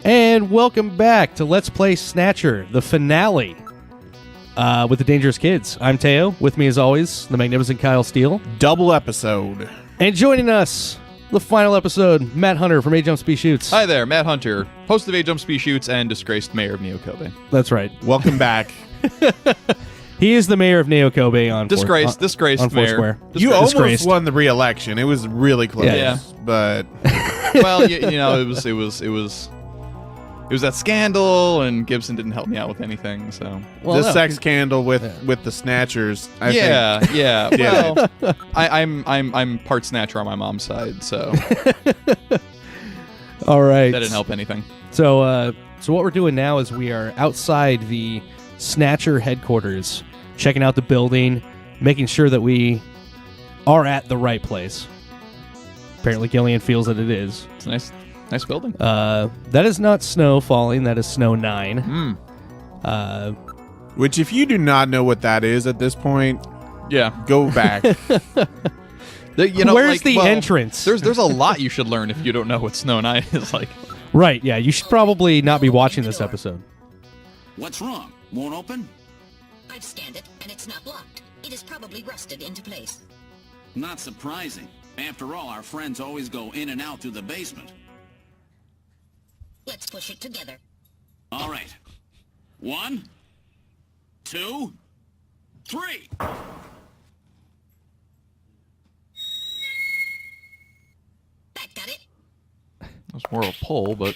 And welcome back to Let's Play Snatcher, the finale with the Dangerous Kids. I'm Teo. With me, as always, the magnificent Kyle Steele. Double episode. And joining us, the final episode, Matt Hunter from A-Jump Speed Shoots. Hi there, Matt Hunter, host of A-Jump Speed Shoots and disgraced mayor of Neokobe. That's right. Welcome back. He is the mayor of Neokobe on Disgraced mayor. Foursquare. You almost Disgraced. won the re-election. It was really close. Yeah. But Well, you know, it was that scandal, and Gibson didn't help me out with anything. So the sex scandal with the Snatchers. I think. yeah. Well, I'm part Snatcher on my mom's side, so All right. that didn't help anything. So what we're doing now is we are outside the Snatcher headquarters, checking out the building, making sure that we are at the right place. Apparently, Gillian feels that it is. It's a nice building. That is not snow falling. That is Snow 9. Which, if you do not know what that is at this point, Yeah. go back. Where's the entrance? There's a lot you should learn if you don't know what Snow 9 is like. Right, yeah. You should probably not be watching this episode. What's wrong? Won't open? I've scanned it, and it's not locked. It is probably rusted into place. Not surprising. After all, our friends always go in and out through the basement. Let's push it together. All right. 1, 2, 3. That got it. It's more of a pull, but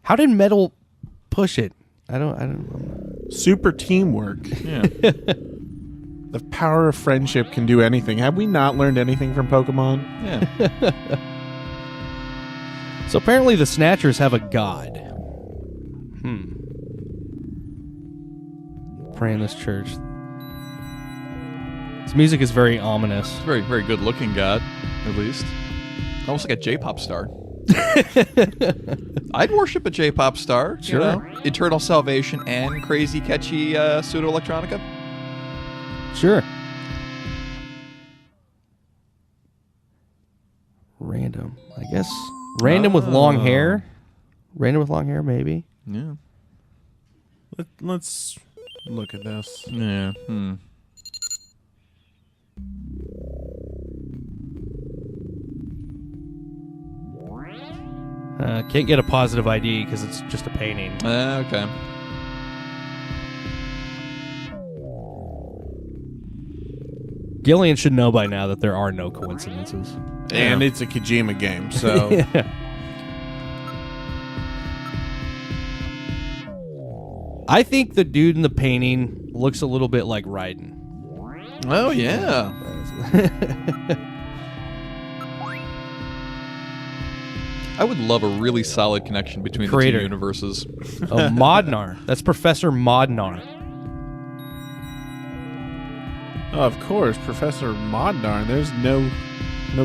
How did Metal push it? I don't. Super teamwork. yeah. The power of friendship can do anything. Have we not learned anything from Pokemon? Yeah. So apparently the Snatchers have a god. Pray in this church. This music is very ominous. Very, very good looking god, at least. Almost like a J-pop star. I'd worship a J-pop star. Sure. You know? Eternal Salvation and crazy, catchy pseudo-electronica. Sure. Random. I guess. Random with long hair. Random with long hair, maybe. Yeah. Let's look at this. Yeah. Can't get a positive ID because it's just a painting. Okay. Gillian should know by now that there are no coincidences. And it's a Kojima game, so... I think the dude in the painting looks a little bit like Raiden. Oh, yeah. I would love a really solid connection between Creator. the two universes. Oh, Modnar. That's Professor Modnar. Oh, of course, Professor Modnar. There's no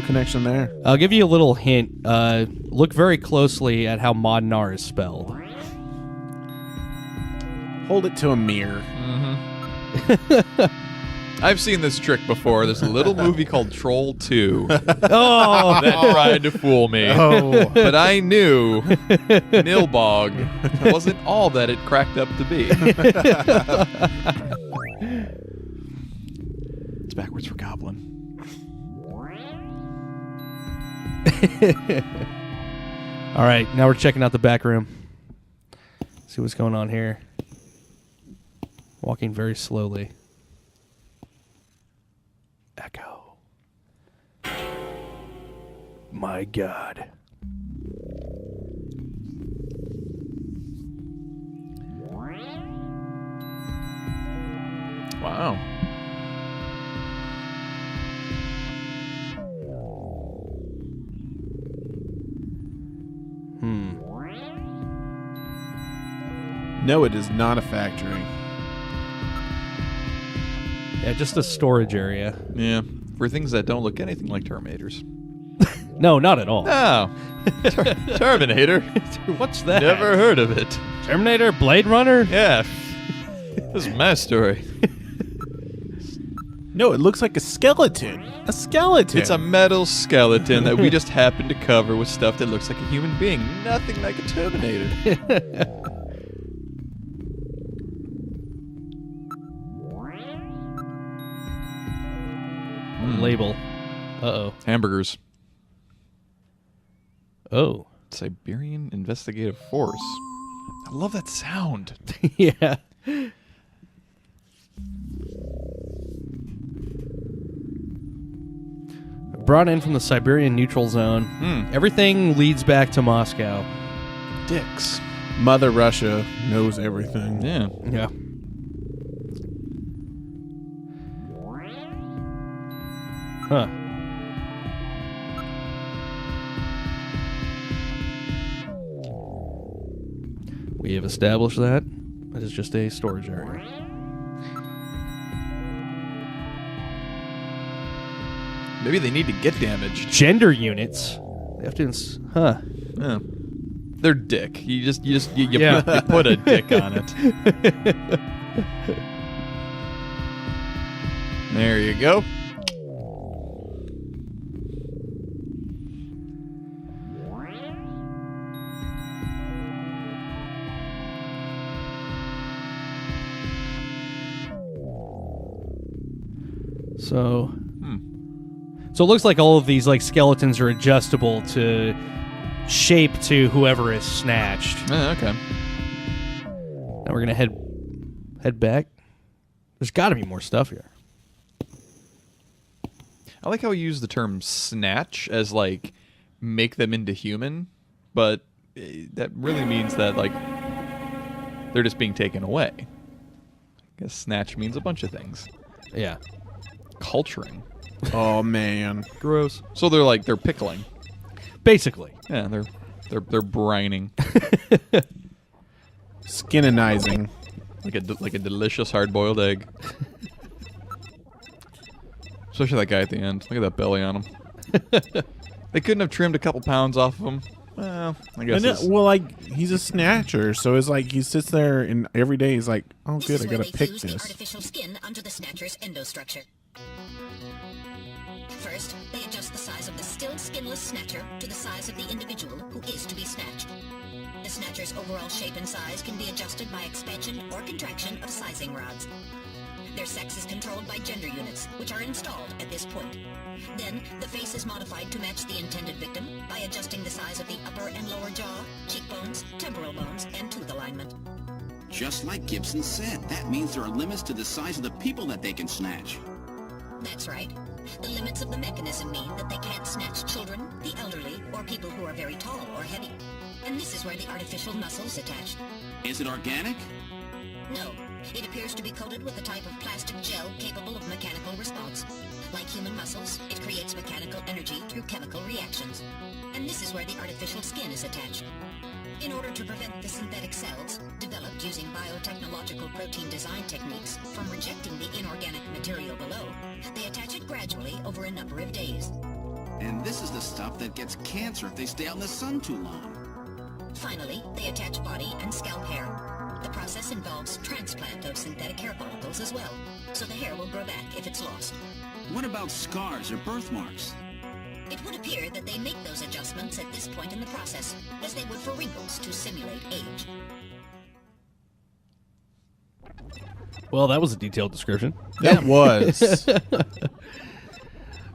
connection there. I'll give you a little hint. Look very closely at how Modnar is spelled. Hold it to a mirror. I've seen this trick before. There's a little movie called Troll 2 Oh, that tried to fool me. Oh. But I knew Nilbog wasn't all that it cracked up to be. It's backwards for goblin. all right. Now we're checking out the back room. See what's going on here. Walking very slowly. Echo. My God. Wow. No, it is not a factory. Yeah, just a storage area. Yeah. For things that don't look anything like Terminators. No, not at all. No. Terminator. What's that? Never heard of it. Terminator, Blade Runner? Yeah. This is my story. No, it looks like a skeleton. A skeleton. It's a metal skeleton that we just happen to cover with stuff that looks like a human being. Nothing like a Terminator. Label. Uh-oh. Hamburgers. Oh. Siberian Investigative Force. I love that sound. Yeah. Brought in from the Siberian neutral zone. Everything leads back to Moscow. Dicks. Mother Russia knows everything. Yeah. Yeah. Huh. We have established that. That is just a storage area. Maybe they need to get damaged. Gender units. They have to. Huh. Yeah. They're dick. You Yeah. you put a dick on it. There you go. So, so it looks like all of these like skeletons are adjustable to shape to whoever is snatched. Okay. Now we're gonna head back. There's got to be more stuff here. I like how we use the term snatch as like make them into human, but that really means that like they're just being taken away. I guess snatch means a bunch of things. Yeah. Culturing. Oh man. Gross. So they're pickling. Basically. Yeah, they're brining Skinonizing. like a delicious hard-boiled egg. Especially that guy at the end. Look at that belly on him. They couldn't have trimmed a couple pounds off of him. Well, I guess. Well, like he's a snatcher, so it's like he sits there and every day he's like, "Oh, This good, is I where gotta they pick fuse the this." artificial skin under the Snatcher's endostructure. First, they adjust the size of the still skinless Snatcher to the size of the individual who is to be snatched. The Snatcher's overall shape and size can be adjusted by expansion or contraction of sizing rods. Their sex is controlled by gender units, which are installed at this point. Then, the face is modified to match the intended victim by adjusting the size of the upper and lower jaw, cheekbones, temporal bones, and tooth alignment. Just like Gibson said, that means there are limits to the size of the people that they can snatch. That's right. The limits of the mechanism mean that they can't snatch children, the elderly, or people who are very tall or heavy. And this is where the artificial muscle's attached. Is it organic? No, it appears to be coated with a type of plastic gel capable of mechanical response. Like human muscles, it creates mechanical energy through chemical reactions. And this is where the artificial skin is attached. In order to prevent the synthetic cells, developed using biotechnological protein design techniques, from rejecting the inorganic material below, they attach it gradually over a number of days. And this is the stuff that gets cancer if they stay out in the sun too long. Finally, they attach body and scalp hair. The process involves transplant of synthetic hair follicles as well, so the hair will grow back if it's lost. What about scars or birthmarks? It would appear that they make those adjustments at this point in the process, as they would for wrinkles to simulate age. Well, that was a detailed description. That was.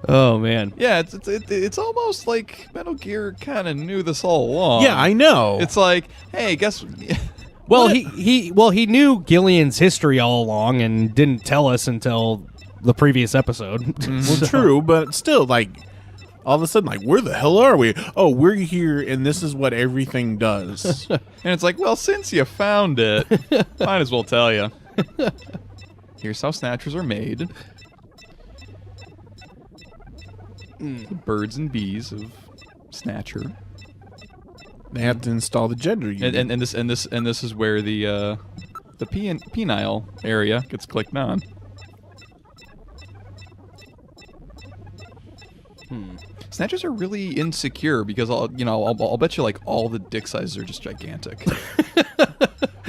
Oh man. Yeah, it's almost like Metal Gear kind of knew this all along. Yeah, I know. It's like, hey, guess. Well, he knew Gillian's history all along and didn't tell us until the previous episode. Well, true, but still, like, all of a sudden, like, where the hell are we? Oh, we're here, and this is what everything does. And it's like, well, since you found it, might as well tell you. Here's how Snatchers are made. The birds and bees of Snatcher. They have to install the gender unit. And this is where the penile area gets clicked on. Snatchers are really insecure because I'll bet you like all the dick sizes are just gigantic.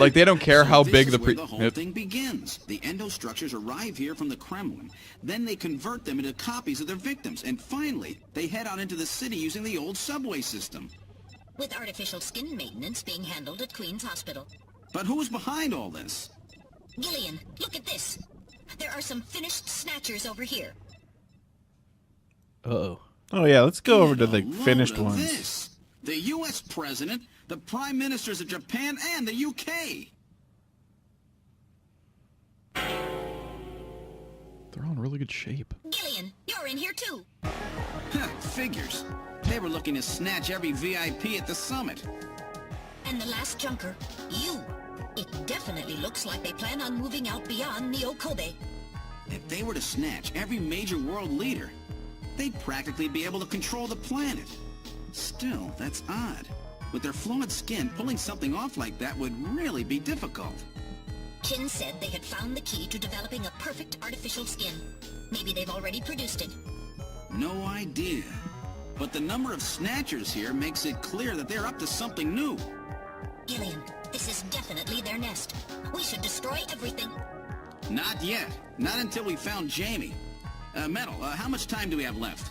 Like, they don't care how big the where the whole thing begins. The endostructures arrive here from the Kremlin. Then they convert them into copies of their victims. And finally, they head out into the city using the old subway system. With artificial skin maintenance being handled at Queen's Hospital. But who's behind all this? Gillian, look at this. There are some finished Snatchers over here. Uh-oh. Oh yeah, let's go over to the Get a load finished of ones. This. The U.S. President, the Prime Ministers of Japan, and the U.K. They're all in really good shape. Gillian, you're in here too. Figures. They were looking to snatch every VIP at the summit. And the last junker, you. It definitely looks like they plan on moving out beyond Neo Kobe. If they were to snatch every major world leader, they'd practically be able to control the planet. Still, that's odd. With their flawed skin, pulling something off like that would really be difficult. Chin said they had found the key to developing a perfect artificial skin. Maybe they've already produced it. No idea. But the number of Snatchers here makes it clear that they're up to something new. Gillian, this is definitely their nest. We should destroy everything. Not yet. Not until we found Jamie. Metal, how much time do we have left?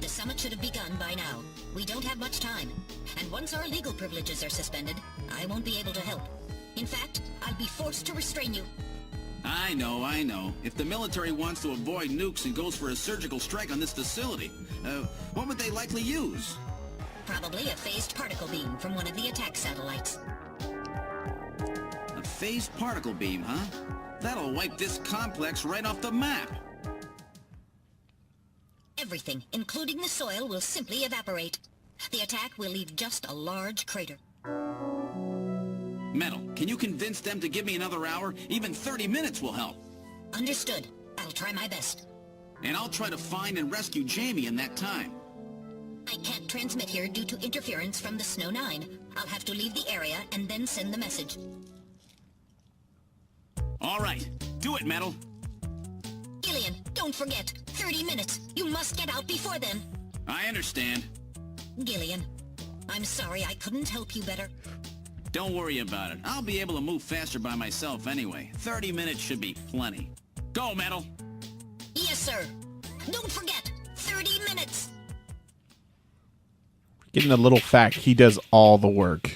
The summit should have begun by now. We don't have much time. And once our legal privileges are suspended, I won't be able to help. In fact, I'll be forced to restrain you. I know. If the military wants to avoid nukes and goes for a surgical strike on this facility, what would they likely use? Probably a phased particle beam from one of the attack satellites. A phased particle beam, huh? That'll wipe this complex right off the map. Everything, including the soil, will simply evaporate. The attack will leave just a large crater. Metal, can you convince them to give me another hour? Even 30 minutes will help. Understood. I'll try my best. And I'll try to find and rescue Jamie in that time. I can't transmit here due to interference from the Snow 9. I'll have to leave the area and then send the message. All right. Do it, Metal. Gillian, don't forget. 30 minutes. You must get out before then. I understand. Gillian, I'm sorry I couldn't help you better. Don't worry about it. I'll be able to move faster by myself anyway. 30 minutes should be plenty. Go, Metal. Yes, sir. Don't forget. 30 minutes. Getting a little fact, he does all the work.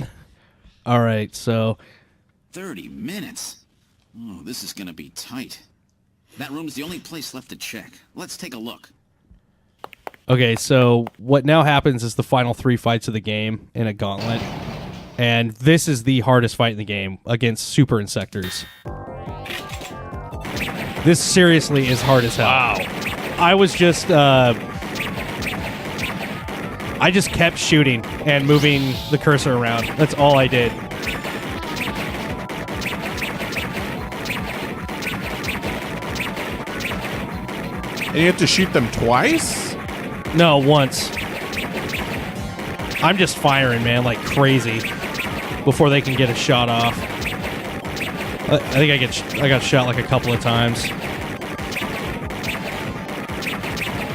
All right, so 30 minutes? Oh, this is gonna be tight. That room's the only place left to check. Let's take a look. okay, so what now happens is the final 3 fights of the game in a gauntlet. And this is the hardest fight in the game against super insectors. This seriously is hard as hell. Wow. I was just I just kept shooting and moving the cursor around. That's all I did. And you have to shoot them twice? No, once. I'm just firing, man, like crazy before they can get a shot off. I think I got shot like a couple of times.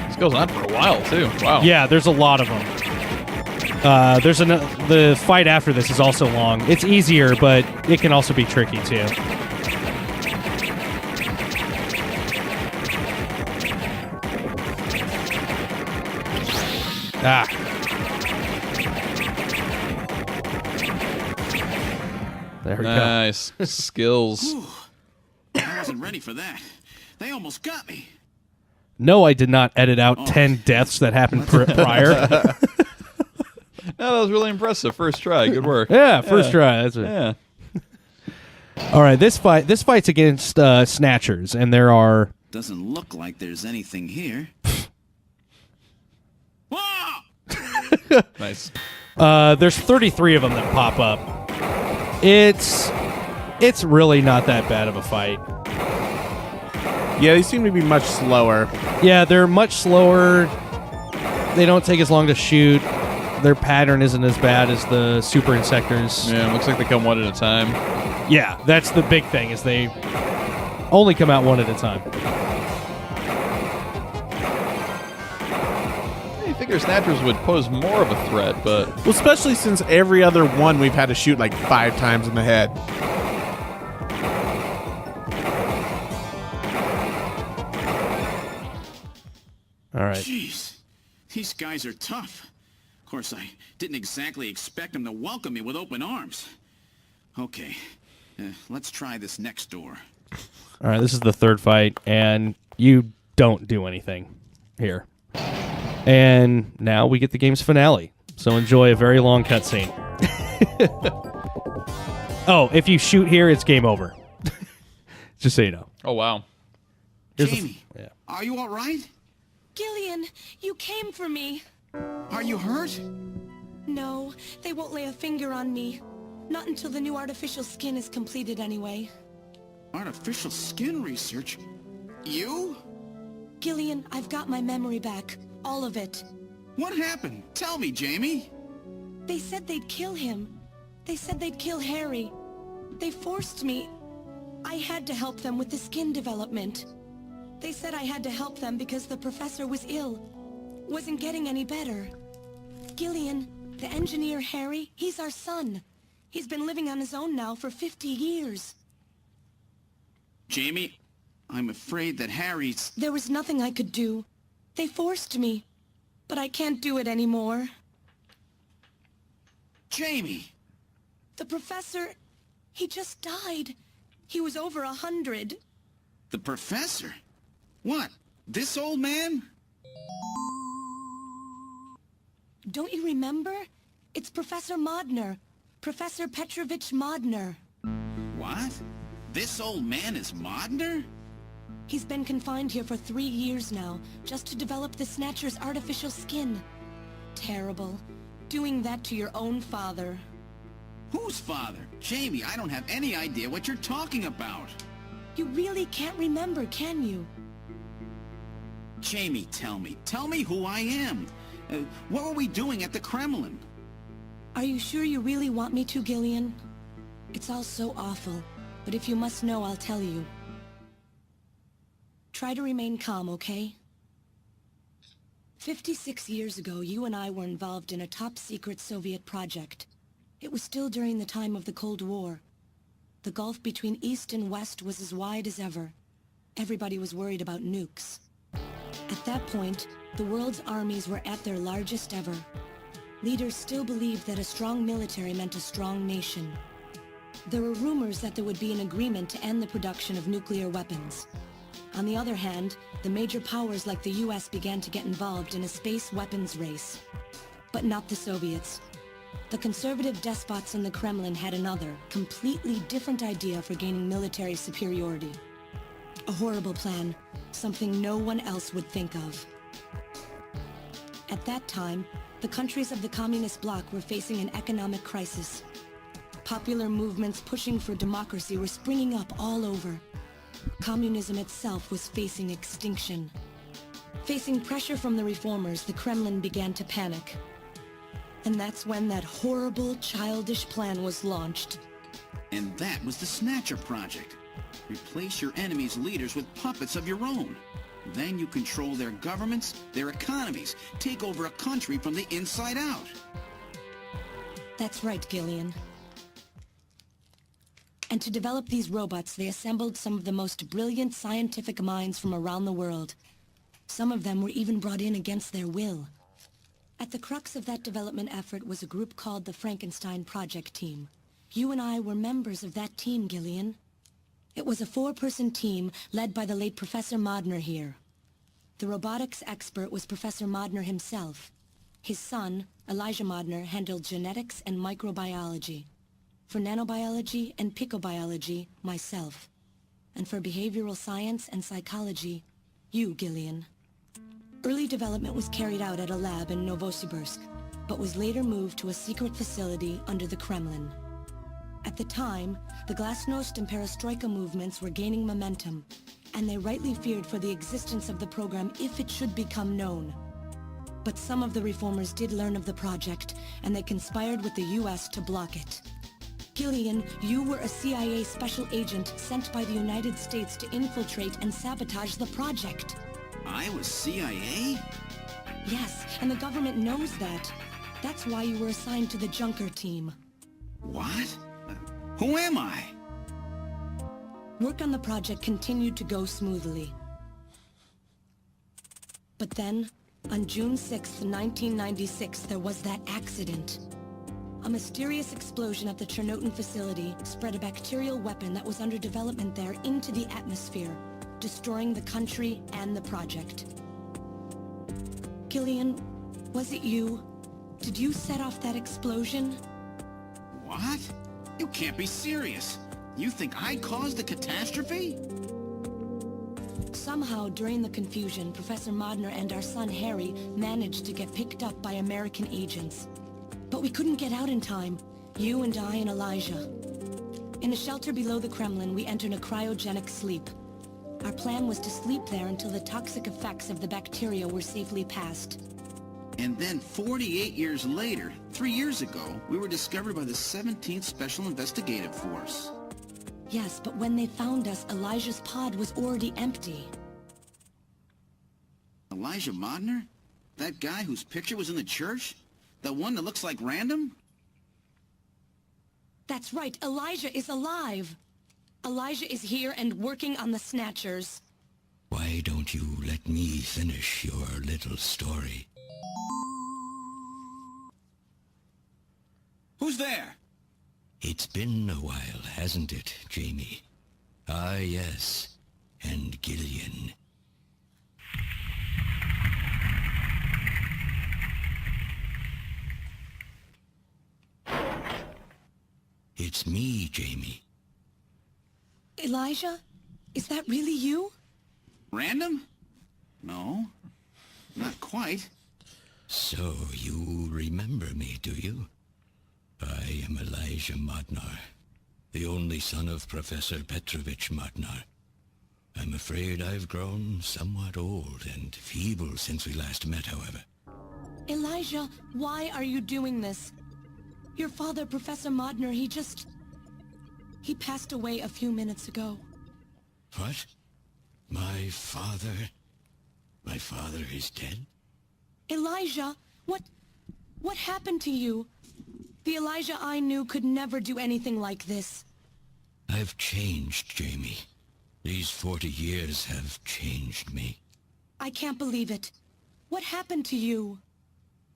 This goes on for a while, too. Wow. Yeah, there's a lot of them. The fight after this is also long. It's easier, but it can also be tricky too. Ah. There we go. Nice. Skills. Whew. I wasn't ready for that. They almost got me. No, I did not edit out 10 deaths that happened prior. No, that was really impressive. First try. Good work. Yeah, first try. That's it. Yeah. All right, this fight's against Snatchers, and there are... Doesn't look like there's anything here. Whoa! Nice. There's 33 of them that pop up. It's really not that bad of a fight. Yeah, they seem to be much slower. Yeah, they're much slower. They don't take as long to shoot. Their pattern isn't as bad as the super insectors. Yeah, looks like they come one at a time. Yeah, that's the big thing, is they only come out one at a time. You think figure Snatchers would pose more of a threat, but Well, especially since every other one we've had to shoot like 5 times in the head. All right. Jeez, these guys are tough. Of course, I didn't exactly expect them to welcome me with open arms. Okay, let's try this next door. All right, this is the third fight, and you don't do anything here. And now we get the game's finale. So enjoy a very long cutscene. Oh, if you shoot here, it's game over. Just so you know. oh wow. Here's the Jamie, yeah. are you all right? Gillian, you came for me. Are you hurt? No, they won't lay a finger on me. Not until the new artificial skin is completed anyway. Artificial skin research? You? Gillian, I've got my memory back. All of it. What happened? Tell me, Jamie. They said they'd kill him. They said they'd kill Harry. They forced me. I had to help them with the skin development. They said I had to help them because the professor was ill. Wasn't getting any better. Gillian, the engineer Harry, he's our son. He's been living on his own now for 50 years. Jamie, I'm afraid that Harry's... There was nothing I could do. They forced me. But I can't do it anymore. Jamie! The professor, he just died. He was over 100. The professor? What? This old man? Don't you remember? It's Professor Modner. Professor Petrovich Modner. What? This old man is Modner? He's been confined here for 3 years now, just to develop the Snatcher's artificial skin. Terrible. Doing that to your own father. Whose father? Jamie, I don't have any idea what you're talking about. You really can't remember, can you? Jamie, tell me who I am. What were we doing at the Kremlin? Are you sure you really want me to, Gillian? It's all so awful, but if you must know, I'll tell you. Try to remain calm, okay? 56 years ago, you and I were involved in a top-secret Soviet project. It was still during the time of the Cold War. The gulf between East and West was as wide as ever. Everybody was worried about nukes. At that point, the world's armies were at their largest ever. Leaders still believed that a strong military meant a strong nation. There were rumors that there would be an agreement to end the production of nuclear weapons. On the other hand, the major powers like the US began to get involved in a space weapons race. But not the Soviets. The conservative despots in the Kremlin had another, completely different idea for gaining military superiority. A horrible plan, something no one else would think of. At that time, the countries of the communist bloc were facing an economic crisis. Popular movements pushing for democracy were springing up all over. Communism itself was facing extinction. Facing pressure from the reformers, the Kremlin began to panic. And that's when that horrible, childish plan was launched. And that was the Snatcher project. Replace your enemy's leaders with puppets of your own. Then you control their governments, their economies, take over a country from the inside out. That's right, Gillian. And to develop these robots, they assembled some of the most brilliant scientific minds from around the world. Some of them were even brought in against their will. At the crux of that development effort was a group called the Frankenstein Project Team. You and I were members of that team, Gillian. It was a 4-person team led by the late Professor Modner here. The robotics expert was Professor Modner himself. His son, Elijah Modner, handled genetics and microbiology. For nanobiology and picobiology, myself. And for behavioral science and psychology, you, Gillian. Early development was carried out at a lab in Novosibirsk, but was later moved to a secret facility under the Kremlin. At the time, the Glasnost and Perestroika movements were gaining momentum, and they rightly feared for the existence of the program if it should become known. But some of the reformers did learn of the project, and they conspired with the US to block it. Gillian, you were a CIA special agent sent by the United States to infiltrate and sabotage the project. I was CIA? Yes, and the government knows that. That's why you were assigned to the Junker team. What? Who am I? Work on the project continued to go smoothly. But then, on June 6th, 1996, there was that accident. A mysterious explosion at the Chernobyl facility spread a bacterial weapon that was under development there into the atmosphere, destroying the country and the project. Gillian, was it you? Did you set off that explosion? What? You can't be serious. You think I caused the catastrophe? Somehow, during the confusion, Professor Modner and our son Harry managed to get picked up by American agents. But we couldn't get out in time, you and I and Elijah. In a shelter below the Kremlin, we entered a cryogenic sleep. Our plan was to sleep there until the toxic effects of the bacteria were safely passed. And then 48 years later, 3 years ago, we were discovered by the 17th Special Investigative Force. Yes, but when they found us, Elijah's pod was already empty. Elijah Modner? That guy whose picture was in the church? The one that looks like Random? That's right, Elijah is alive! Elijah is here and working on the Snatchers. Why don't you let me finish your little story? Who's there? It's been a while, hasn't it, Jamie? Ah, yes. And Gillian. It's me, Jamie. Elijah? Is that really you? Random? No, not quite. So you remember me, do you? I am Elijah Modnar, the only son of Professor Petrovich Modnar. I'm afraid I've grown somewhat old and feeble since we last met, however. Elijah, why are you doing this? Your father, Professor Modner, he passed away a few minutes ago. What? My father? My father is dead? Elijah, what happened to you? The Elijah I knew could never do anything like this. I've changed, Jamie. These 40 years have changed me. I can't believe it. What happened to you?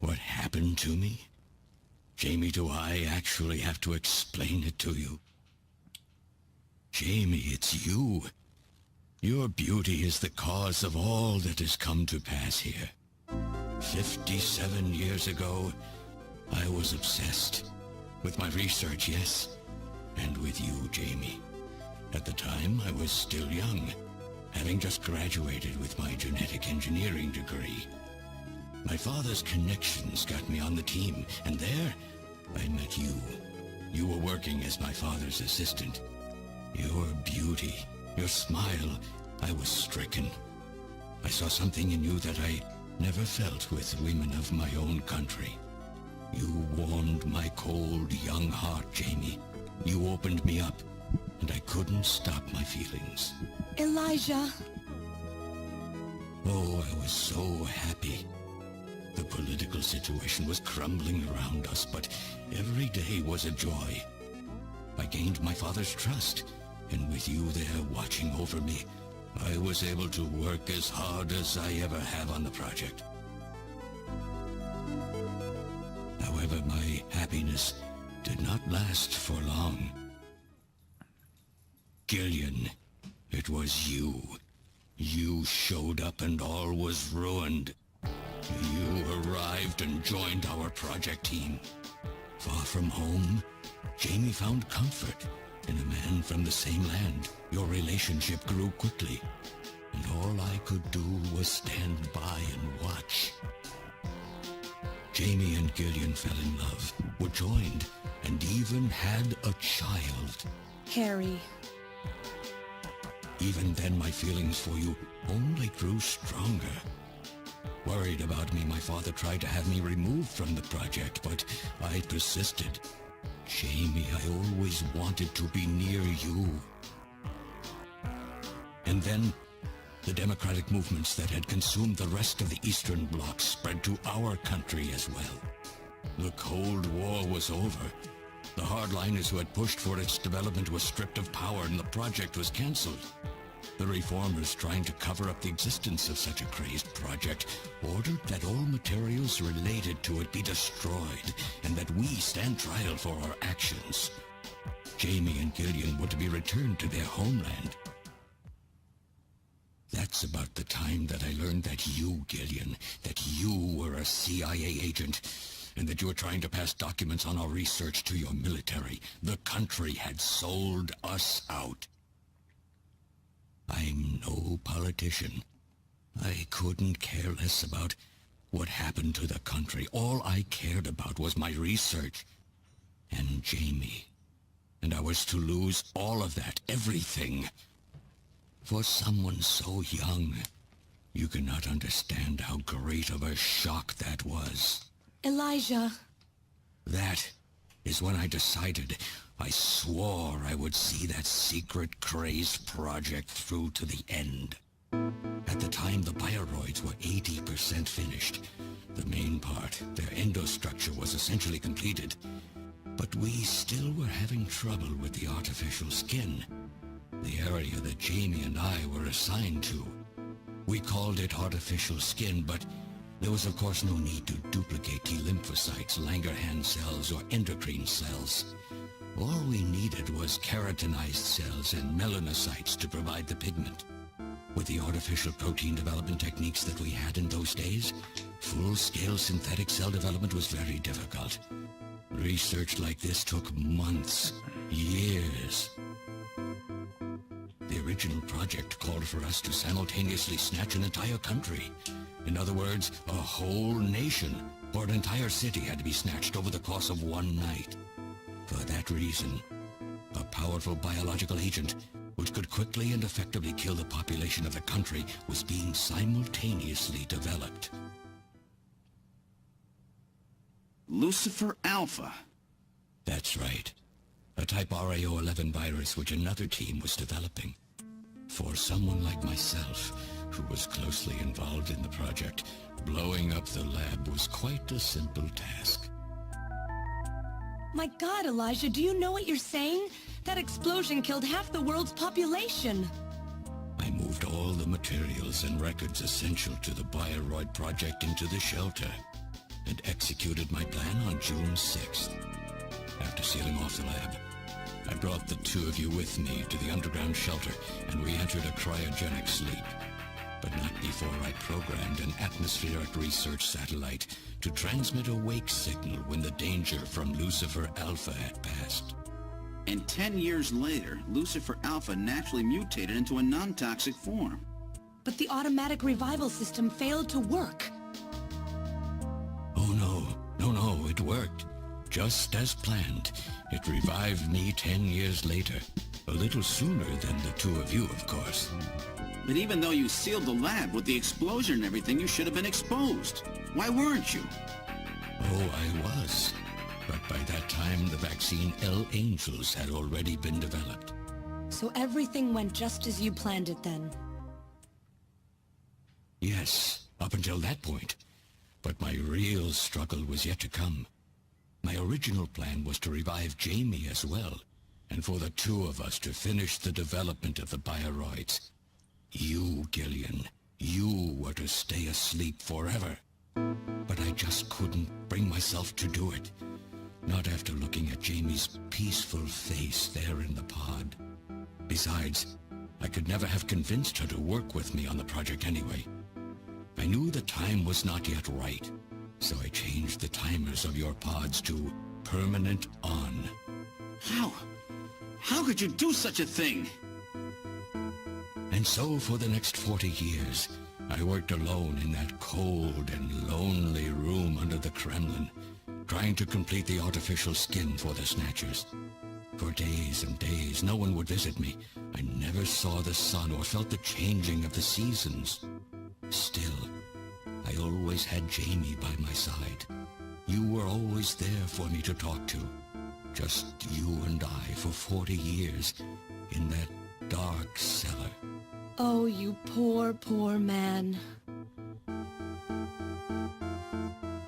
What happened to me? Jamie, do I actually have to explain it to you? Jamie, it's you. Your beauty is the cause of all that has come to pass here. 57 years ago, I was obsessed. With my research, yes. And with you, Jamie. At the time, I was still young, having just graduated with my genetic engineering degree. My father's connections got me on the team, and there, I met you. You were working as my father's assistant. Your beauty, your smile, I was stricken. I saw something in you that I never felt with women of my own country. You warmed my cold, young heart, Jamie. You opened me up, and I couldn't stop my feelings. Elijah! Oh, I was so happy. The political situation was crumbling around us, but every day was a joy. I gained my father's trust, and with you there watching over me, I was able to work as hard as I ever have on the project. However, my happiness did not last for long. Gillian, it was you. You showed up and all was ruined. You arrived and joined our project team. Far from home, Jamie found comfort in a man from the same land. Your relationship grew quickly, and all I could do was stand by and watch. Jamie and Gillian fell in love, were joined, and even had a child. Harry. Even then, my feelings for you only grew stronger. Worried about me, my father tried to have me removed from the project, but I persisted. Jamie, I always wanted to be near you. And then, The democratic movements that had consumed the rest of the Eastern Bloc spread to our country as well. The Cold War was over. The hardliners who had pushed for its development were stripped of power and the project was cancelled. The reformers, trying to cover up the existence of such a crazed project, ordered that all materials related to it be destroyed and that we stand trial for our actions. Jamie and Gillian were to be returned to their homeland. That's about the time that I learned that you, Gillian, that you were a CIA agent, and that you were trying to pass documents on our research to your military. The country had sold us out. I'm no politician. I couldn't care less about what happened to the country. All I cared about was my research and Jamie. And I was to lose all of that, everything. For someone so young, you cannot understand how great of a shock that was. Elijah. That is when I decided, I swore I would see that secret, crazed project through to the end. At the time, the bioroids were 80% finished. The main part, their endostructure, was essentially completed. But we still were having trouble with the artificial skin, the area that Jamie and I were assigned to. We called it artificial skin, but there was of course no need to duplicate T lymphocytes, Langerhans cells, or endocrine cells. All we needed was keratinized cells and melanocytes to provide the pigment. With the artificial protein development techniques that we had in those days, full-scale synthetic cell development was very difficult. Research like this took months, years. The original project called for us to simultaneously snatch an entire country. In other words, a whole nation, or an entire city had to be snatched over the course of one night. For that reason, a powerful biological agent, which could quickly and effectively kill the population of the country, was being simultaneously developed. Lucifer Alpha. That's right. A type RAO11 virus which another team was developing. For someone like myself, who was closely involved in the project, blowing up the lab was quite a simple task. My God, Elijah, do you know what you're saying? That explosion killed half the world's population. I moved all the materials and records essential to the Bioroid project into the shelter and executed my plan on June 6th. After sealing off the lab, I brought the two of you with me to the underground shelter, and we entered a cryogenic sleep. But not before I programmed an atmospheric research satellite to transmit a wake signal when the danger from Lucifer Alpha had passed. And 10 years later, Lucifer Alpha naturally mutated into a non-toxic form. But the automatic revival system failed to work. Oh no, it worked. Just as planned. It revived me 10 years later. A little sooner than the two of you, of course. But even though you sealed the lab with the explosion and everything, you should have been exposed. Why weren't you? Oh, I was. But by that time, the vaccine L Angels had already been developed. So everything went just as you planned it then? Yes, up until that point. But my real struggle was yet to come. My original plan was to revive Jamie as well, and for the two of us to finish the development of the bioroids. You, Gillian, you were to stay asleep forever. But I just couldn't bring myself to do it. Not after looking at Jamie's peaceful face there in the pod. Besides, I could never have convinced her to work with me on the project anyway. I knew the time was not yet right, so I changed the timers of your pods to permanent on. How could you do such a thing? And so for the next 40 years, I worked alone in that cold and lonely room under the Kremlin, trying to complete the artificial skin for the Snatchers. For days and days, no one would visit me. I never saw the sun or felt the changing of the seasons. Still, I always had Jamie by my side. You were always there for me to talk to. Just you and I for 40 years in that dark cellar. Oh, you poor, poor man.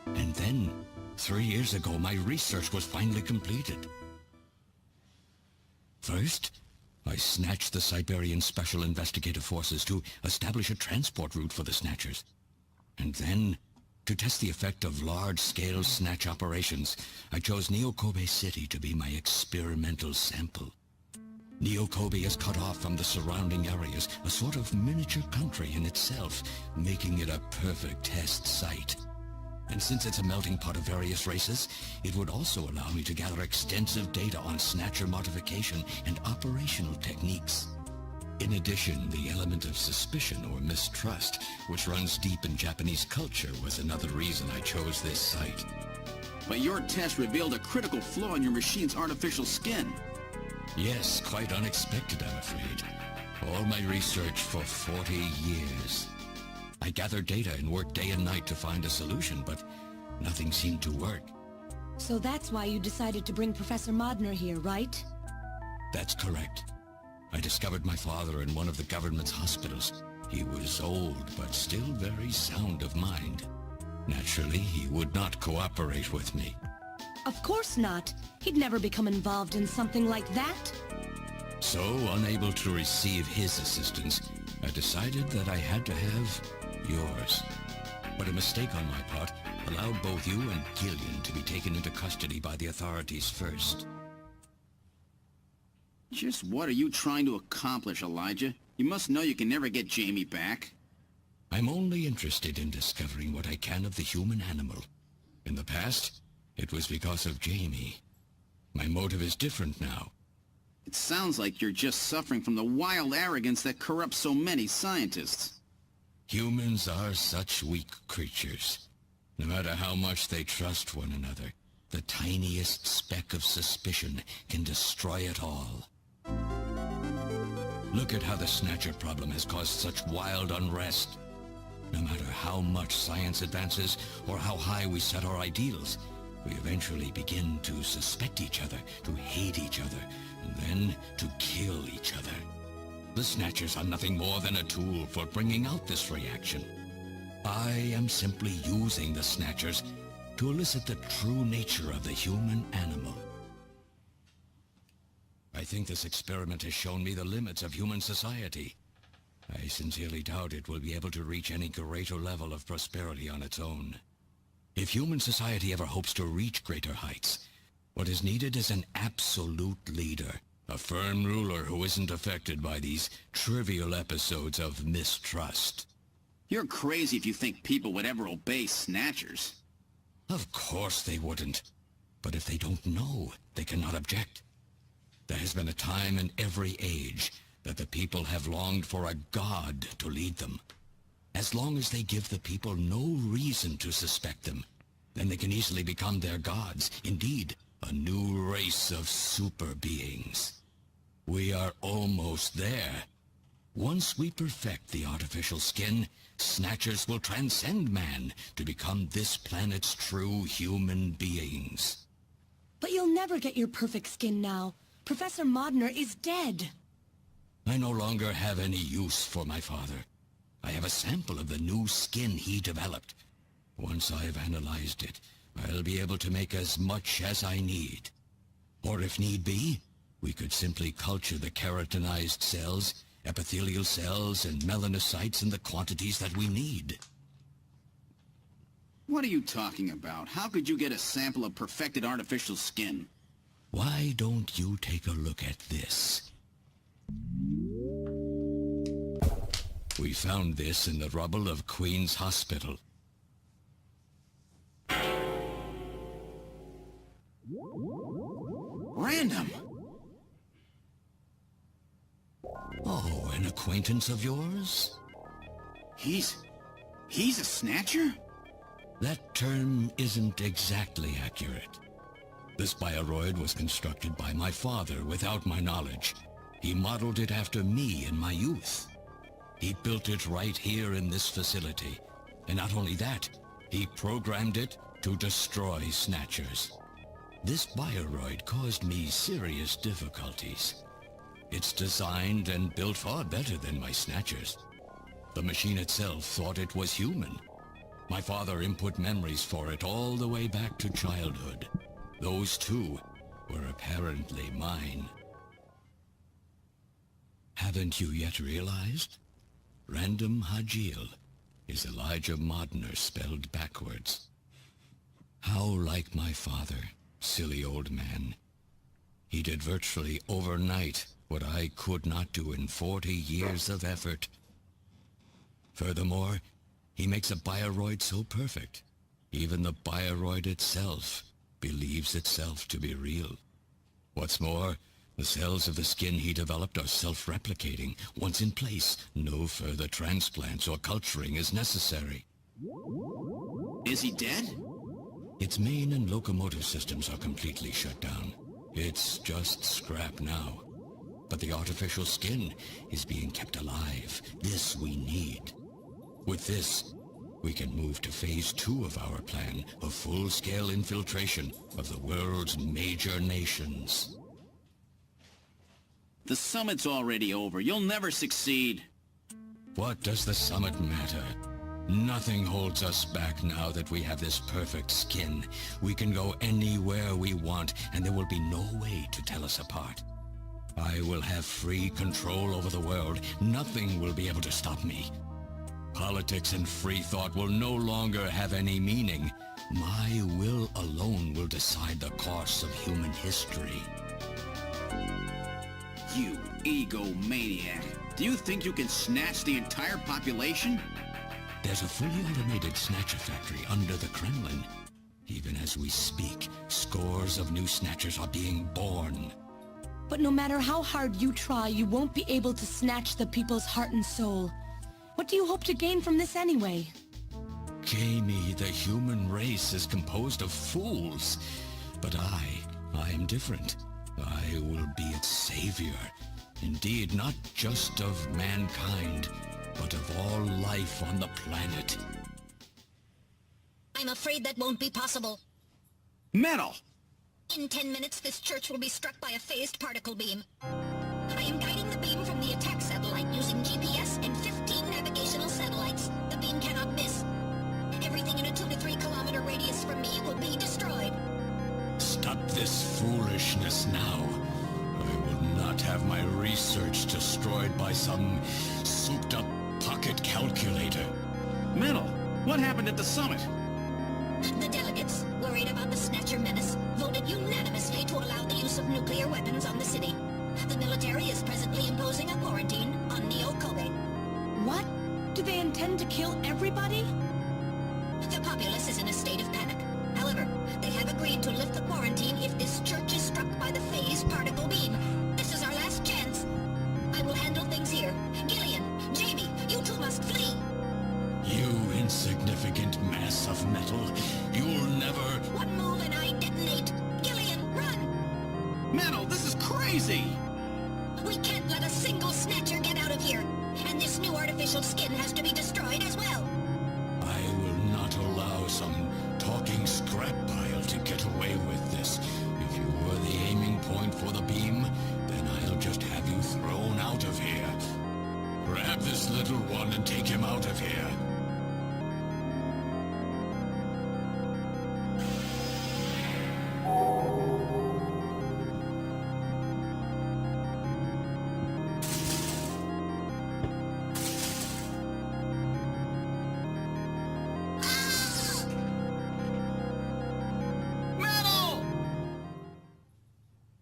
And then, 3 years ago, my research was finally completed. First, I snatched the Siberian Special Investigative Forces to establish a transport route for the Snatchers. And then, to test the effect of large-scale snatch operations, I chose Neokobe City to be my experimental sample. Neokobe is cut off from the surrounding areas, a sort of miniature country in itself, making it a perfect test site. And since it's a melting pot of various races, it would also allow me to gather extensive data on Snatcher modification and operational techniques. In addition, the element of suspicion or mistrust, which runs deep in Japanese culture, was another reason I chose this site. But your test revealed a critical flaw in your machine's artificial skin. Yes, quite unexpected, I'm afraid. All my research for 40 years. I gathered data and worked day and night to find a solution, but nothing seemed to work. So that's why you decided to bring Professor Modner here, right? That's correct. I discovered my father in one of the government's hospitals. He was old, but still very sound of mind. Naturally, he would not cooperate with me. Of course not. He'd never become involved in something like that. So, unable to receive his assistance, I decided that I had to have yours. But a mistake on my part allowed both you and Gillian to be taken into custody by the authorities first. Just what are you trying to accomplish, Elijah? You must know you can never get Jamie back. I'm only interested in discovering what I can of the human animal. In the past, it was because of Jamie. My motive is different now. It sounds like you're just suffering from the wild arrogance that corrupts so many scientists. Humans are such weak creatures. No matter how much they trust one another, the tiniest speck of suspicion can destroy it all. Look at how the Snatcher problem has caused such wild unrest. No matter how much science advances or how high we set our ideals, we eventually begin to suspect each other, to hate each other, and then to kill each other. The Snatchers are nothing more than a tool for bringing out this reaction. I am simply using the Snatchers to elicit the true nature of the human animal. I think this experiment has shown me the limits of human society. I sincerely doubt it will be able to reach any greater level of prosperity on its own. If human society ever hopes to reach greater heights, what is needed is an absolute leader, a firm ruler who isn't affected by these trivial episodes of mistrust. You're crazy if you think people would ever obey Snatchers. Of course they wouldn't. But if they don't know, they cannot object. There has been a time in every age that the people have longed for a god to lead them. As long as they give the people no reason to suspect them, then they can easily become their gods. Indeed, a new race of super beings. We are almost there. Once we perfect the artificial skin, Snatchers will transcend man to become this planet's true human beings. But you'll never get your perfect skin now. Professor Modner is dead. I no longer have any use for my father. I have a sample of the new skin he developed. Once I've analyzed it, I'll be able to make as much as I need. Or if need be, we could simply culture the keratinized cells, epithelial cells, and melanocytes in the quantities that we need. What are you talking about? How could you get a sample of perfected artificial skin? Why don't you take a look at this? We found this in the rubble of Queen's Hospital. Random. Oh, an acquaintance of yours? He's a Snatcher? That term isn't exactly accurate. This bioroid was constructed by my father without my knowledge. He modeled it after me in my youth. He built it right here in this facility. And not only that, he programmed it to destroy Snatchers. This bioroid caused me serious difficulties. It's designed and built far better than my Snatchers. The machine itself thought it was human. My father input memories for it all the way back to childhood. Those too were apparently mine. Haven't you yet realized? Random Hajil is Elijah Modner spelled backwards. How like my father, silly old man. He did virtually overnight what I could not do in 40 years of effort. Furthermore, he makes a bioroid so perfect, even the bioroid itself believes itself to be real. What's more, the cells of the skin he developed are self-replicating. Once in place, no further transplants or culturing is necessary. Is he dead? Its main and locomotive systems are completely shut down. It's just scrap now. But the artificial skin is being kept alive. This we need. With this, we can move to phase 2 of our plan of full-scale infiltration of the world's major nations. The summit's already over. You'll never succeed. What does the summit matter? Nothing holds us back now that we have this perfect skin. We can go anywhere we want, and there will be no way to tell us apart. I will have free control over the world. Nothing will be able to stop me. Politics and free thought will no longer have any meaning. My will alone will decide the course of human history. You egomaniac. Do you think you can snatch the entire population? There's a fully automated Snatcher factory under the Kremlin. Even as we speak, scores of new Snatchers are being born. But no matter how hard you try, you won't be able to snatch the people's heart and soul. What do you hope to gain from this anyway? Jamie, the human race is composed of fools. But I am different. I will be its savior. Indeed, not just of mankind, but of all life on the planet. I'm afraid that won't be possible. Metal! In 10 minutes, this church will be struck by a phased particle beam. I am guiding the beam from the attack satellite using GPS and 15 navigational satellites. The beam cannot miss. Everything in a 2 to 3 kilometer radius from me will be destroyed. Stop this foolishness now. I will not have my research destroyed by some souped-up pocket calculator. Metal, what happened at the summit? The delegates, worried about the Snatcher menace, voted unanimously to allow the use of nuclear weapons on the city. The military is presently imposing a quarantine on Neo-Kobe. What? Do they intend to kill everybody? The populace is in a state of panic. However, they have agreed to lift the quarantine if this church is struck by the phased particle beam. This is our last chance. I will handle things here. Gillian, Jamie, you two must flee. You insignificant mass of metal. You'll never... One move and I detonate. Gillian, run! Metal, this is crazy! We can't let a single Snatcher get out of here. And this new artificial skin has to be destroyed as well. I will not allow some talking scrap pile to get away with this. If you were the aiming point for the beam, then I'll just have you thrown out of here. Grab this little one and take him out of here.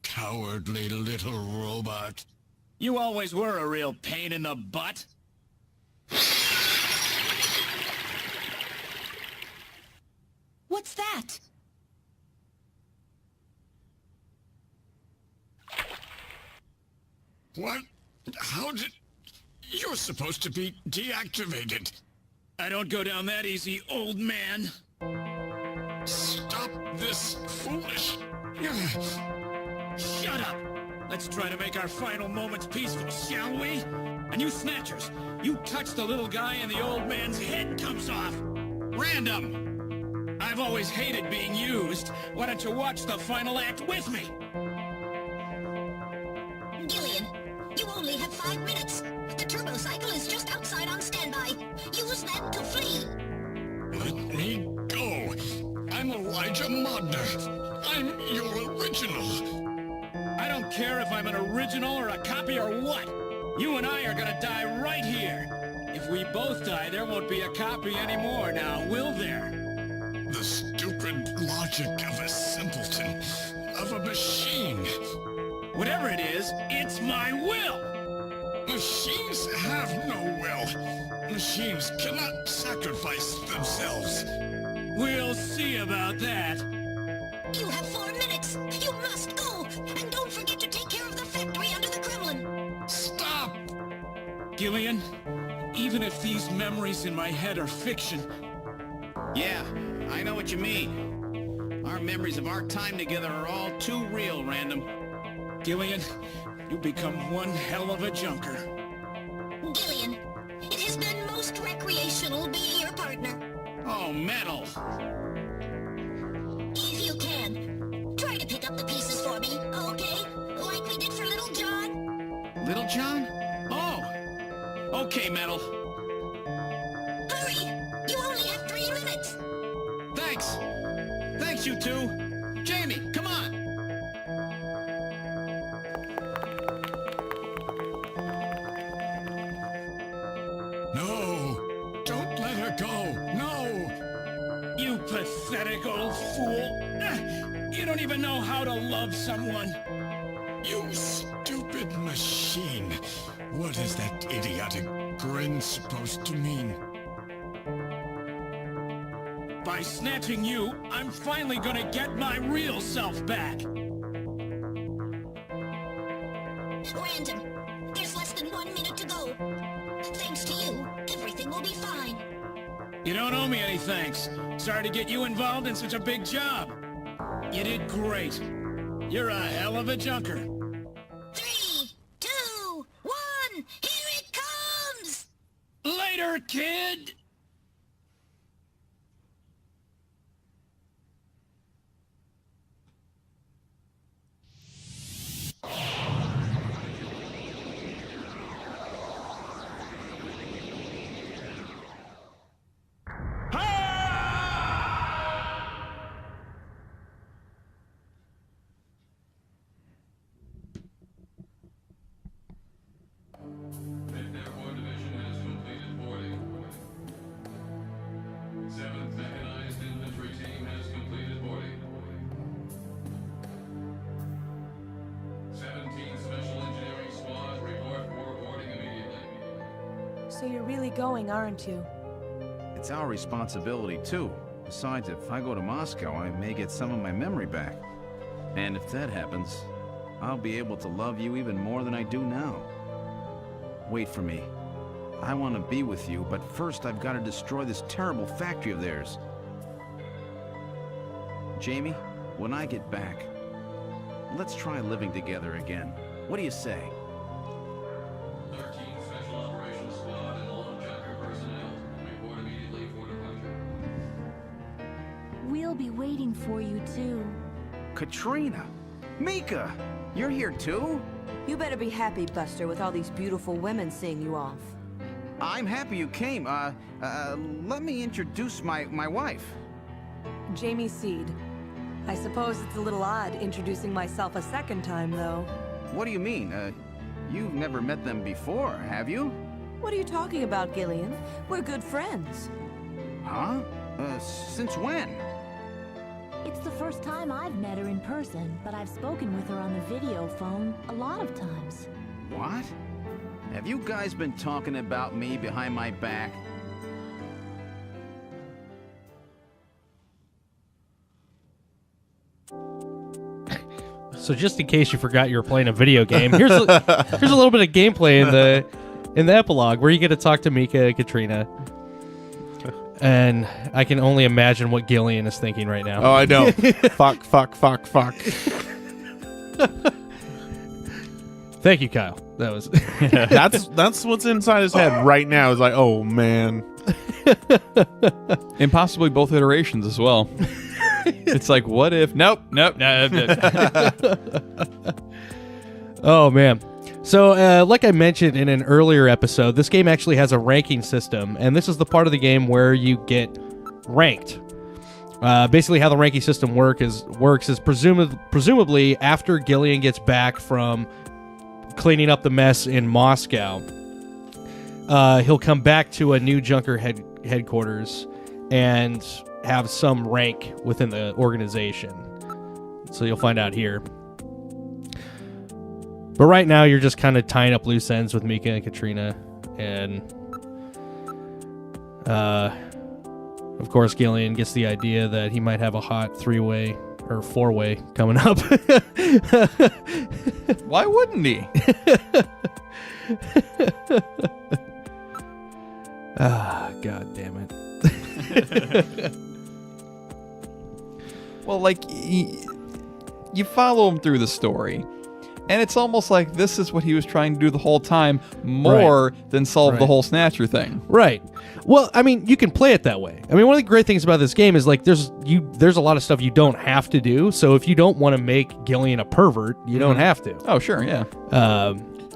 Cowardly little robot. You always were a real pain in the butt. What's that? What? How did... You're supposed to be deactivated. I don't go down that easy, old man. Stop this foolish... Shut up! Let's try to make our final moments peaceful, shall we? And you Snatchers, you touch the little guy and the old man's head comes off. Random! I've always hated being used. Why don't you watch the final act with me? Gillian, 5 minutes. The turbo cycle is just outside on standby. Use that to flee. Let me go. I'm Elijah Modner. I'm your original. I don't care if I'm an original or a copy or what. You and I are gonna die right here. If we both die, there won't be a copy anymore now, will there? The stupid logic of a simpleton, of a machine. Whatever it is, it's my will! Machines have no will. Machines cannot sacrifice themselves. We'll see about that. You have 4 minutes. You must go. And don't forget to take care of the factory under the Kremlin. Stop! Gillian, even if these memories in my head are fiction... Yeah, I know what you mean. Our memories of our time together are all too real, Random. Gillian, you become one hell of a junker. Gillian, it has been most recreational being your partner. Oh, metal! If you can, try to pick up the pieces for me, okay? Like we did for Little John. Little John? Oh! Okay, Metal. Hurry! You only have 3 minutes. Thanks! Thanks, you two! Jamie, come on! No! Don't let her go! No! You pathetic old fool! You don't even know how to love someone. You stupid machine! What is that idiotic grin supposed to mean? By snatching you, I'm finally gonna get my real self back. Random, there's less than 1 minute to go. Thanks to you, everything will be fine. You don't owe me any thanks. Sorry to get you involved in such a big job. You did great. You're a hell of a junker. 3, 2, 1, here it comes! Later, kid! Airport Division has completed boarding. 7th Mechanized Infantry Team has completed boarding. 17th Special Engineering Squad report for boarding immediately. So you're really going, aren't you? It's our responsibility, too. Besides, if I go to Moscow, I may get some of my memory back. And if that happens, I'll be able to love you even more than I do now. Wait for me. I want to be with you, but first I've got to destroy this terrible factory of theirs. Jamie, when I get back, let's try living together again. What do you say? 13th Special Operations Squad and all Junker personnel report immediately for departure. We'll be waiting for you, too. Katrina! Mika! You're here, too? You better be happy, Buster, with all these beautiful women seeing you off. I'm happy you came. Let me introduce my wife. Jamie Seed. I suppose it's a little odd introducing myself a second time, though. What do you mean? You've never met them before, have you? What are you talking about, Gillian? We're good friends. Huh? Since when? It's the first time I've met her in person, but I've spoken with her on the video phone a lot of times. What? Have you guys been talking about me behind my back? So just in case you forgot you were playing a video game, here's a little bit of gameplay in the epilogue where you get to talk to Mika and Katrina. And I can only imagine what Gillian is thinking right now. Oh, I know. Fuck. Thank you, Kyle. That was That's what's inside his head right now. Is like, oh man. And possibly both iterations as well. It's like, what if? Nope. Oh man. So, like I mentioned in an earlier episode, this game actually has a ranking system, and this is the part of the game where you get ranked. Basically, how the ranking system works is presumably after Gillian gets back from cleaning up the mess in Moscow, he'll come back to a new Junker headquarters and have some rank within the organization. So you'll find out here. But right now, you're just kind of tying up loose ends with Mika and Katrina. And, of course, Gillian gets the idea that he might have a hot 3-way or 4-way coming up. Why wouldn't he? God damn it. Well, like, you follow him through the story, and it's almost like this is what he was trying to do the whole time, more than solve the whole Snatcher thing. Right. Well, I mean, you can play it that way. I mean, one of the great things about this game is, like, there's a lot of stuff you don't have to do, so if you don't want to make Gillian a pervert, you don't have to. Oh, sure, yeah.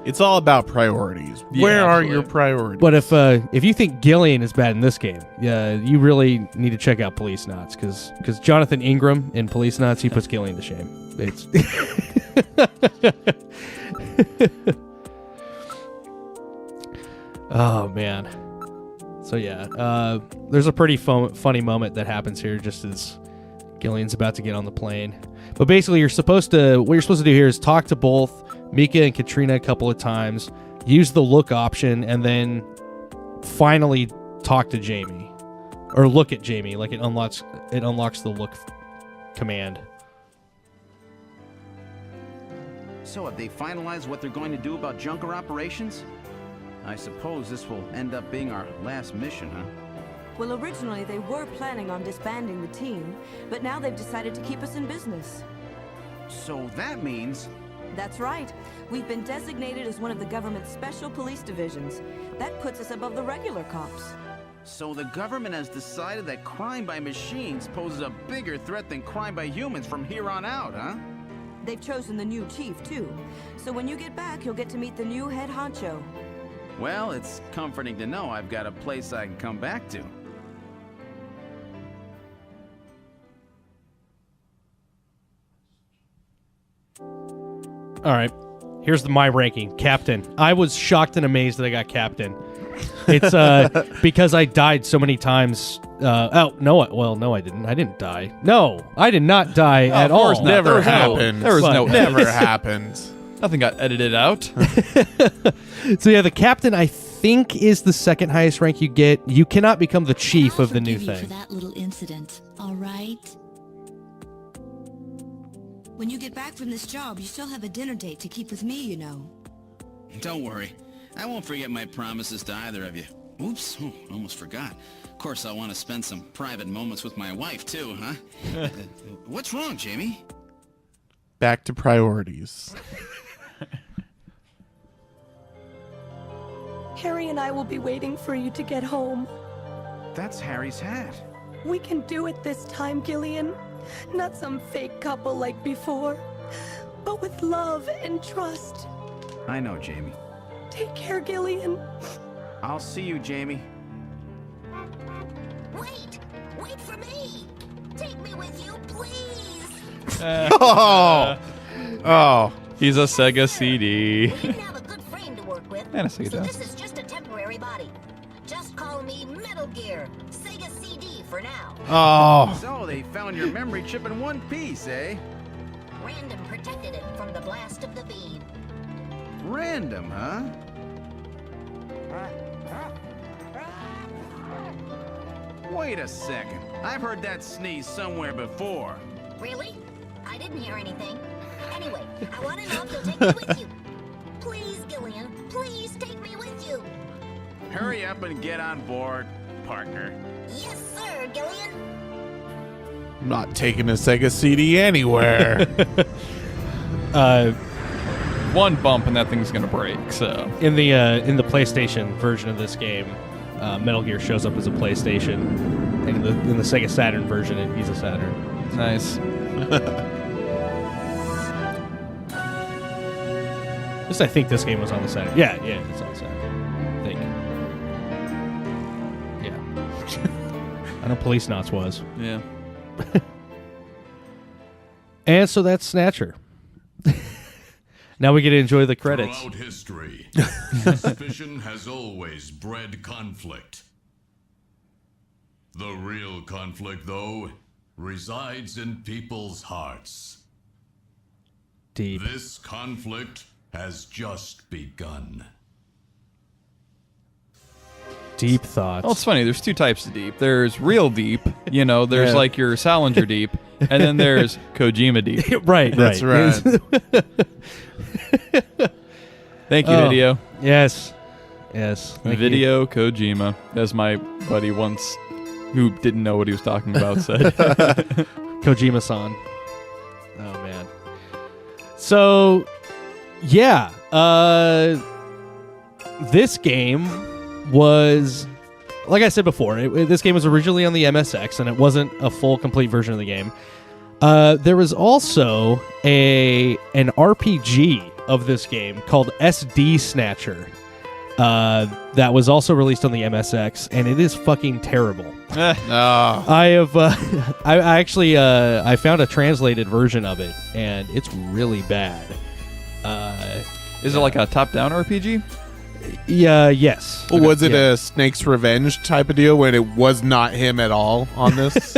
It's all about priorities. Yeah, Where are absolutely. your priorities? But if you think Gillian is bad in this game, you really need to check out Police Knots, because Jonathan Ingram in Police Knots, he puts Gillian to shame. It's oh man. So yeah, there's a pretty funny moment that happens here just as Gillian's about to get on the plane. But basically, what you're supposed to do here is talk to both Mika and Katrina a couple of times, use the look option, and then finally talk to Jamie, or look at Jamie. Like it unlocks the look command. So have they finalized what they're going to do about Junker operations? I suppose this will end up being our last mission, huh? Well, originally they were planning on disbanding the team, but now they've decided to keep us in business. So that means... That's right. We've been designated as one of the government's special police divisions. That puts us above the regular cops. So the government has decided that crime by machines poses a bigger threat than crime by humans from here on out, huh? They've chosen the new chief, too. So when you get back, you'll get to meet the new head honcho. Well, it's comforting to know I've got a place I can come back to. All right, here's my ranking. Captain. I was shocked and amazed that I got captain. It's because I died so many times. No, I didn't. I didn't die. No, I did not die at all. Of course not. Never happened. There was no Never happened. Nothing got edited out. So yeah, the captain, I think, is the second highest rank you get. You cannot become the chief of the new Forgive you thing. for that little incident, all right? When you get back from this job, you still have a dinner date to keep with me, you know. Don't worry. I won't forget my promises to either of you. Oops, almost forgot. Of course, I want to spend some private moments with my wife, too, huh? What's wrong, Jamie? Back to priorities. Harry and I will be waiting for you to get home. That's Harry's hat. We can do it this time, Gillian. Not some fake couple like before, but with love and trust. I know, Jamie. Take care, Gillian. I'll see you, Jamie. Wait for me! Take me with you, please! Oh. He's a Sega CD. We didn't have a good frame to work with, And a Sega so Genesis. this is just a temporary body. Just call me Metal Gear, Sega CD for now. Oh. So they found your memory chip in one piece, eh? Random protected it from the blast of the beam. Random, huh? Wait a second. I've heard that sneeze somewhere before. Really? I didn't hear anything. Anyway, I want to know if you'll take me with you. Please, Gillian, please take me with you. Hurry up and get on board, partner. Yes, sir, Gillian. I'm not taking a Sega CD anywhere. One bump and that thing's gonna break. So In the PlayStation version of this game, Metal Gear shows up as a PlayStation, and in the Sega Saturn version, he's a Saturn. nice. At least I think this game was on the Saturn. Yeah, it's on Saturn. I think. Yeah. I know Police Knots was. Yeah. And so that's Snatcher. Now we get to enjoy the credits. Throughout history, suspicion has always bred conflict. The real conflict, though, resides in people's hearts. Deep. This conflict has just begun. Deep thoughts. Well, it's funny. There's two types of deep. There's real deep. There's Yeah. like your Salinger deep, and then there's Kojima deep. Right, That's right. Thank you, Hideo. Yes. Thank you. Video Kojima, as my buddy once, who didn't know what he was talking about, said. Kojima-san. Oh, man. So, yeah. This game was, like I said before, this game was originally on the MSX, and it wasn't a full, complete version of the game. There was also an RPG of this game called SD Snatcher that was also released on the MSX, and it is fucking terrible. I have I actually I found a translated version of it, and it's really bad. Is it like a top-down RPG? Yeah, yes. Was it a Snake's Revenge type of deal when it was not him at all on this?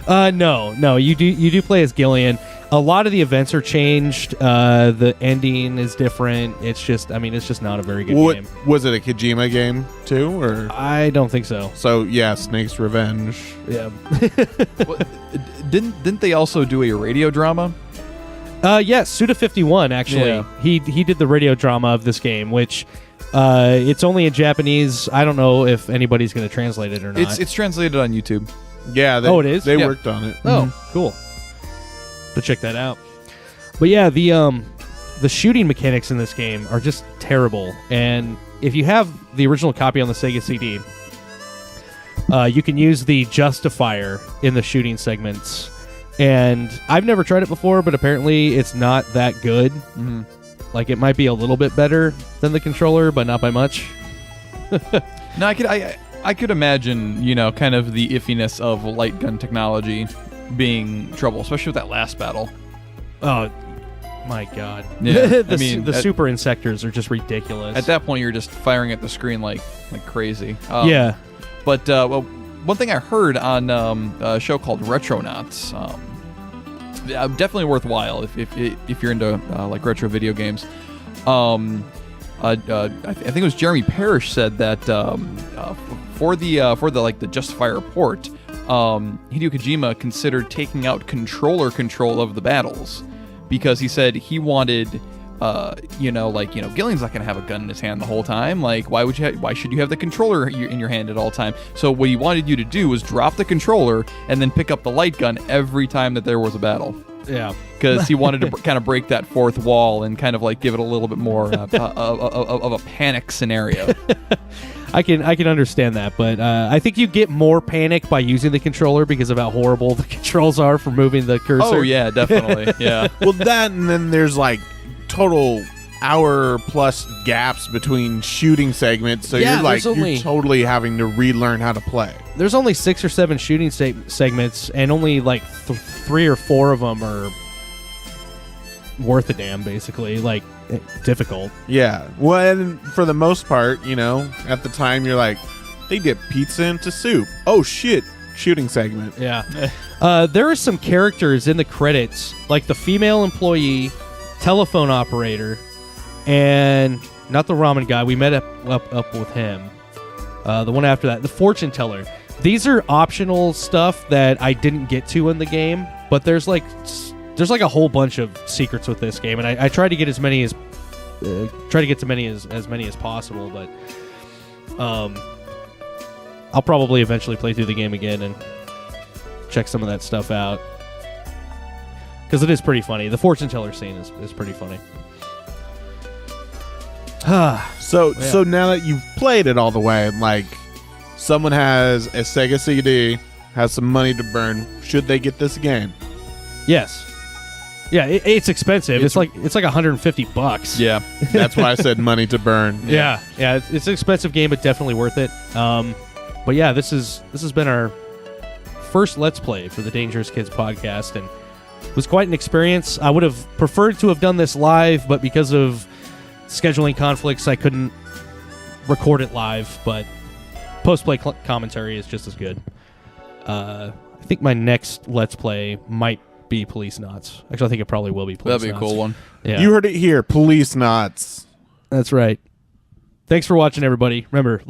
No. You do play as Gillian. A lot of the events are changed. The ending is different. It's just not a very good game. Was it a Kojima game too, or I don't think so. So yeah, Snake's Revenge. Yeah. Didn't they also do a radio drama? Yes, Suda51 actually. Yeah. He did the radio drama of this game, which it's only in Japanese. I don't know if anybody's going to translate it or not. It's translated on YouTube. Yeah. It is? They Yeah. worked on it. Oh, cool. To check that out. But yeah, the shooting mechanics in this game are just terrible. And if you have the original copy on the Sega CD, you can use the justifier in the shooting segments. And I've never tried it before, but apparently it's not that good. Mm-hmm. Like, it might be a little bit better than the controller, but not by much. No, I could imagine, kind of the iffiness of light gun technology being trouble, especially with that last battle. Oh, my God. Yeah, the super insectors are just ridiculous. At that point, you're just firing at the screen like crazy. Yeah. But one thing I heard on a show called Retronauts, definitely worthwhile if you're into like retro video games. I think it was Jeremy Parrish said that for the Justifier port, Hideo Kojima considered taking out controller control of the battles because he said he wanted, Gillian's not gonna have a gun in his hand the whole time. Like, why should you have the controller in your hand at all time? So what he wanted you to do was drop the controller and then pick up the light gun every time that there was a battle. Yeah, because he wanted to kind of break that fourth wall and kind of like give it a little bit more of a panic scenario. I can understand that, but I think you get more panic by using the controller because of how horrible the controls are for moving the cursor. Oh yeah, definitely. Yeah. Well, that and then there's like total hour plus gaps between shooting segments, so Yeah, you're totally having to relearn how to play. There's only 6 or 7 shooting segments, and only like 3 or 4 of them are worth a damn, basically. Like, difficult. Yeah. Well, and for the most part, at the time, you're like, they dip pizza into soup. Oh, shit. Shooting segment. Yeah. There are some characters in the credits, like the female employee, telephone operator, and not the ramen guy. We met up with him. The one after that, the fortune teller. These are optional stuff that I didn't get to in the game, but there's like a whole bunch of secrets with this game, and I try to get as many as many as possible. But I'll probably eventually play through the game again and check some of that stuff out because it is pretty funny. The fortune teller scene is pretty funny. So now that you've played it all the way, like someone has a Sega CD, has some money to burn, should they get this game? Yes. Yeah, it's expensive. It's like $150. Yeah. That's why I said money to burn. Yeah. It's an expensive game, but definitely worth it. But yeah, this has been our first Let's Play for the Dangerous Kids podcast, and it was quite an experience. I would have preferred to have done this live, but because of scheduling conflicts, I couldn't record it live. But post-play commentary is just as good. I think my next Let's Play might be Police Knots. Actually, I think it probably will be Police Knots. That'd be a cool one. Yeah. You heard it here. Police Knots. That's right. Thanks for watching, everybody. Remember...